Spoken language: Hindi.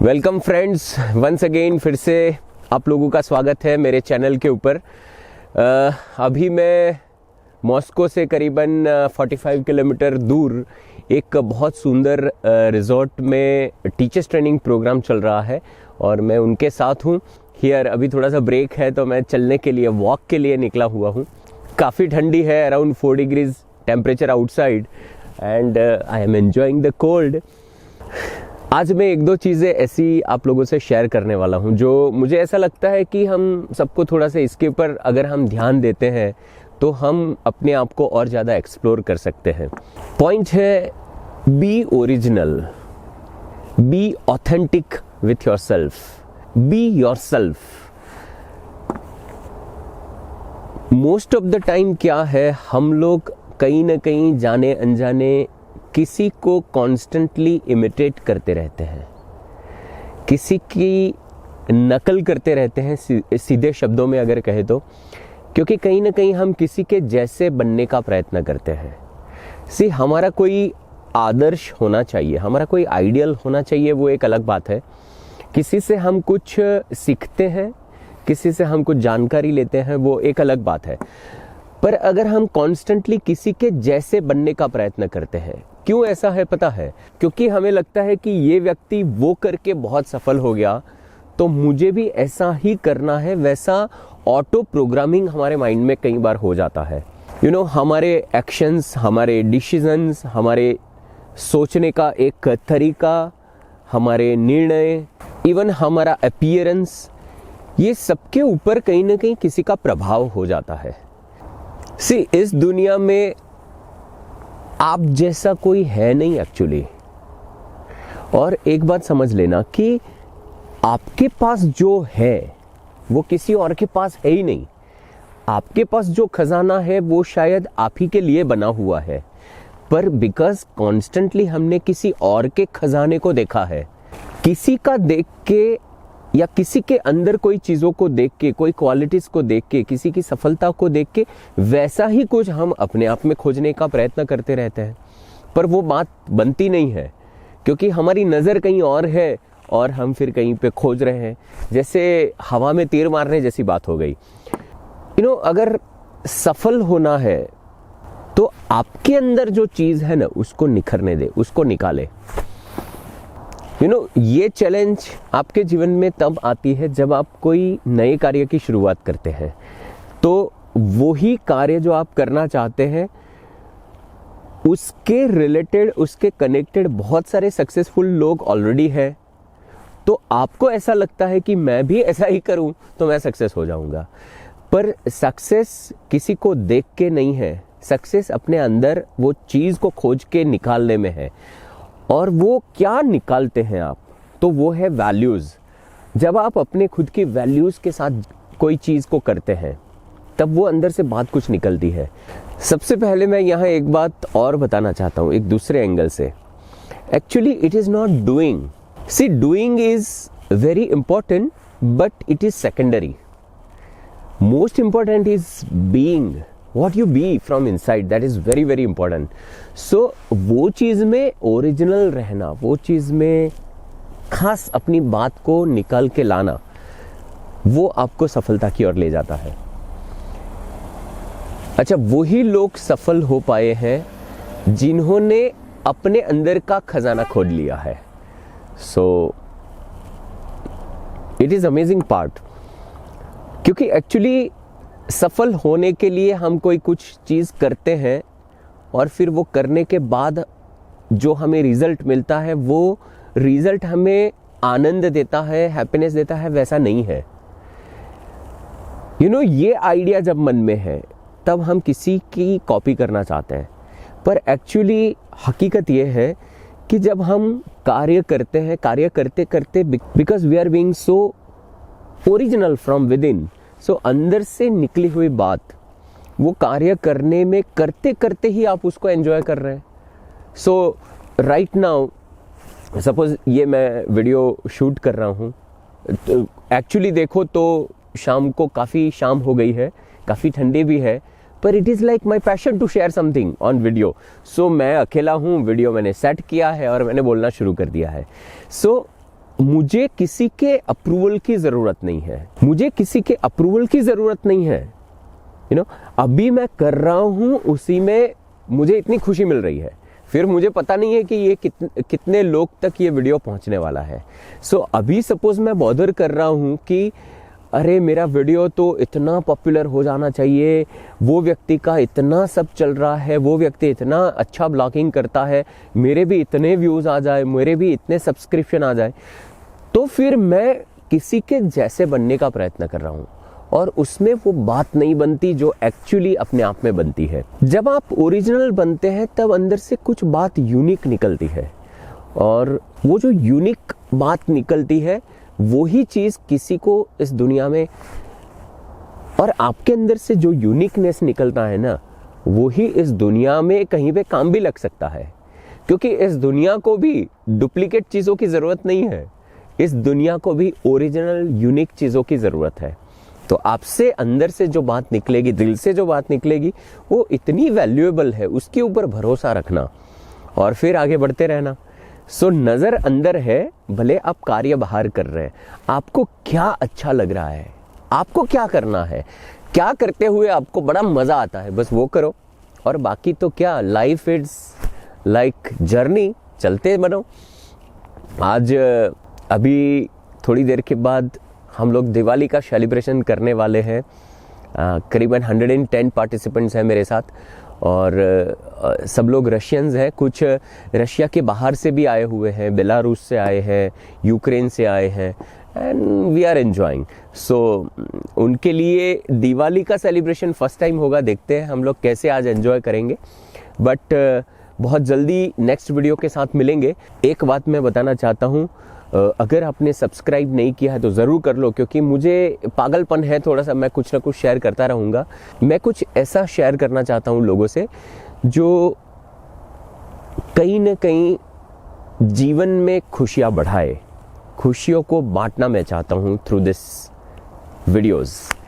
वेलकम फ्रेंड्स, वंस अगेन फिर से आप लोगों का स्वागत है मेरे चैनल के ऊपर। अभी मैं मॉस्को से करीबन 45 किलोमीटर दूर एक बहुत सुंदर रिजॉर्ट में टीचर्स ट्रेनिंग प्रोग्राम चल रहा है और मैं उनके साथ हूँ। हियर अभी थोड़ा सा ब्रेक है तो मैं चलने के लिए, वॉक के लिए निकला हुआ हूँ। काफ़ी ठंडी है, around 4 degrees temperature outside and I am enjoying the cold. आज मैं एक दो चीज़ें ऐसी आप लोगों से शेयर करने वाला हूं जो मुझे ऐसा लगता है कि हम सबको थोड़ा सा इसके ऊपर अगर हम ध्यान देते हैं तो हम अपने आप को और ज़्यादा एक्सप्लोर कर सकते हैं। पॉइंट है, B original, be authentic with your self, be your self. Most of the time क्या है, हम लोग कहीं ना कहीं जाने अनजाने किसी को कॉन्स्टेंटली इमिटेट करते रहते हैं, किसी की नकल करते रहते हैं, सीधे शब्दों में अगर कहे तो, क्योंकि कहीं ना कहीं हम किसी के जैसे बनने का प्रयत्न करते हैं। हमारा कोई आदर्श होना चाहिए, हमारा कोई आइडियल होना चाहिए, वो एक अलग बात है। किसी से हम कुछ सीखते हैं, किसी से हम कुछ जानकारी लेते हैं, वो एक अलग बात है। पर अगर हम कॉन्स्टेंटली किसी के जैसे बनने का प्रयत्न करते हैं, क्यों ऐसा है पता है? क्योंकि हमें लगता है कि ये व्यक्ति वो करके बहुत सफल हो गया तो मुझे भी ऐसा ही करना है। वैसा ऑटो प्रोग्रामिंग हमारे माइंड में कई बार हो जाता है। हमारे एक्शंस, हमारे डिसीजंस, हमारे सोचने का एक तरीका, हमारे निर्णय, इवन हमारा अपीयरेंस, ये सबके ऊपर कहीं ना कहीं किसी का प्रभाव हो जाता है। इस दुनिया में आप जैसा कोई है नहीं एक्चुअली। और एक बात समझ लेना कि आपके पास जो है वो किसी और के पास है ही नहीं। आपके पास जो खजाना है वो शायद आप ही के लिए बना हुआ है, पर बिकॉज कॉन्स्टेंटली हमने किसी और के खजाने को देखा है, किसी का देख के या किसी के अंदर कोई चीज़ों को देख के, कोई क्वालिटीज़ को देख के, किसी की सफलता को देख के वैसा ही कुछ हम अपने आप में खोजने का प्रयत्न करते रहते हैं। पर वो बात बनती नहीं है क्योंकि हमारी नज़र कहीं और है और हम फिर कहीं पे खोज रहे हैं। जैसे हवा में तीर मारने जैसी बात हो गई। अगर सफल होना है तो आपके अंदर जो चीज़ है ना, उसको निखरने दे, उसको निकाले। ये चैलेंज आपके जीवन में तब आती है जब आप कोई नए कार्य की शुरुआत करते हैं। तो वही कार्य जो आप करना चाहते हैं उसके रिलेटेड, उसके कनेक्टेड बहुत सारे सक्सेसफुल लोग ऑलरेडी हैं। तो आपको ऐसा लगता है कि मैं भी ऐसा ही करूं तो मैं सक्सेस हो जाऊंगा। पर सक्सेस किसी को देख के नहीं है, सक्सेस अपने अंदर वो चीज़ को खोज के निकालने में है। और वो क्या निकालते हैं आप, तो वो है वैल्यूज़। जब आप अपने खुद की वैल्यूज़ के साथ कोई चीज़ को करते हैं तब वो अंदर से बात कुछ निकलती है। सबसे पहले मैं यहाँ एक बात और बताना चाहता हूँ एक दूसरे एंगल से। Actually it is not doing. Doing is very important but it is secondary. Most important is being, what you be from inside, that is very very important. So वो चीज़ में ओरिजिनल रहना, वो चीज़ में खास अपनी बात को निकाल के लाना, वो आपको सफलता की ओर ले जाता है। अच्छा, वही लोग सफल हो पाए हैं जिन्होंने अपने अंदर का खजाना खोद लिया है। So it is amazing part, क्योंकि एक्चुअली सफल होने के लिए हम कोई कुछ चीज़ करते हैं और फिर वो करने के बाद जो हमें रिजल्ट मिलता है वो रिजल्ट हमें आनंद देता है, हैप्पीनेस देता है, वैसा नहीं है। ये आइडिया जब मन में है तब हम किसी की कॉपी करना चाहते हैं। पर एक्चुअली हकीकत ये है कि जब हम कार्य करते हैं, कार्य करते करते, because we are being so original from within, so अंदर से निकली हुई बात, वो कार्य करने में करते करते ही आप उसको एंजॉय कर रहे हैं। सो राइट नाउ सपोज ये मैं वीडियो शूट कर रहा हूँ, एक्चुअली देखो तो शाम को काफ़ी शाम हो गई है, काफ़ी ठंडी भी है, पर it is like my passion to share something on video. So मैं अकेला हूँ, वीडियो मैंने सेट किया है और मैंने बोलना शुरू कर दिया है। सो मुझे किसी के अप्रूवल की ज़रूरत नहीं है, मुझे किसी के अप्रूवल की ज़रूरत नहीं है। अभी मैं कर रहा हूँ, उसी में मुझे इतनी खुशी मिल रही है। फिर मुझे पता नहीं है कि ये कितने लोग तक ये वीडियो पहुँचने वाला है। अभी सपोज मैं बॉदर कर रहा हूँ कि अरे मेरा वीडियो तो इतना पॉपुलर हो जाना चाहिए, वो व्यक्ति का इतना सब चल रहा है, वो व्यक्ति इतना अच्छा ब्लॉगिंग करता है, मेरे भी इतने व्यूज़ आ जाए, मेरे भी इतने सब्सक्रिप्शन आ जाए, तो फिर मैं किसी के जैसे बनने का प्रयत्न कर रहा हूँ और उसमें वो बात नहीं बनती जो एक्चुअली अपने आप में बनती है। जब आप ओरिजिनल बनते हैं तब अंदर से कुछ बात यूनिक निकलती है, और वो जो यूनिक बात निकलती है वही चीज़ किसी को इस दुनिया में, और आपके अंदर से जो यूनिकनेस निकलता है ना, वही इस दुनिया में कहीं पे काम भी लग सकता है। क्योंकि इस दुनिया को भी डुप्लीकेट चीज़ों की ज़रूरत नहीं है, इस दुनिया को भी ओरिजिनल यूनिक चीज़ों की ज़रूरत है। तो आपसे अंदर से जो बात निकलेगी, दिल से जो बात निकलेगी, वो इतनी वैल्यूएबल है, उसके ऊपर भरोसा रखना और फिर आगे बढ़ते रहना। नज़र अंदर है, भले आप कार्य बाहर कर रहे हैं। आपको क्या अच्छा लग रहा है, आपको क्या करना है, क्या करते हुए आपको बड़ा मज़ा आता है, बस वो करो। और बाकी तो क्या, लाइफ इज लाइक जर्नी, चलते बनो। आज अभी थोड़ी देर के बाद हम लोग दिवाली का सेलिब्रेशन करने वाले हैं। करीबन 110 पार्टिसिपेंट्स हैं मेरे साथ, और सब लोग रशियंस हैं, कुछ रशिया के बाहर से भी आए हुए हैं, बेलारूस से आए हैं, यूक्रेन से आए हैं, एंड वी आर एंजॉइंग। उनके लिए दिवाली का सेलिब्रेशन फर्स्ट टाइम होगा, देखते हैं हम लोग कैसे आज एंजॉय करेंगे। बट बहुत जल्दी नेक्स्ट वीडियो के साथ मिलेंगे। एक बात मैं बताना चाहता हूँ, अगर आपने सब्सक्राइब नहीं किया है तो ज़रूर कर लो, क्योंकि मुझे पागलपन है थोड़ा सा, मैं कुछ ना कुछ शेयर करता रहूँगा। मैं कुछ ऐसा शेयर करना चाहता हूँ लोगों से जो कहीं ना कहीं जीवन में खुशियाँ बढ़ाए, खुशियों को बांटना मैं चाहता हूँ थ्रू दिस वीडियोज़।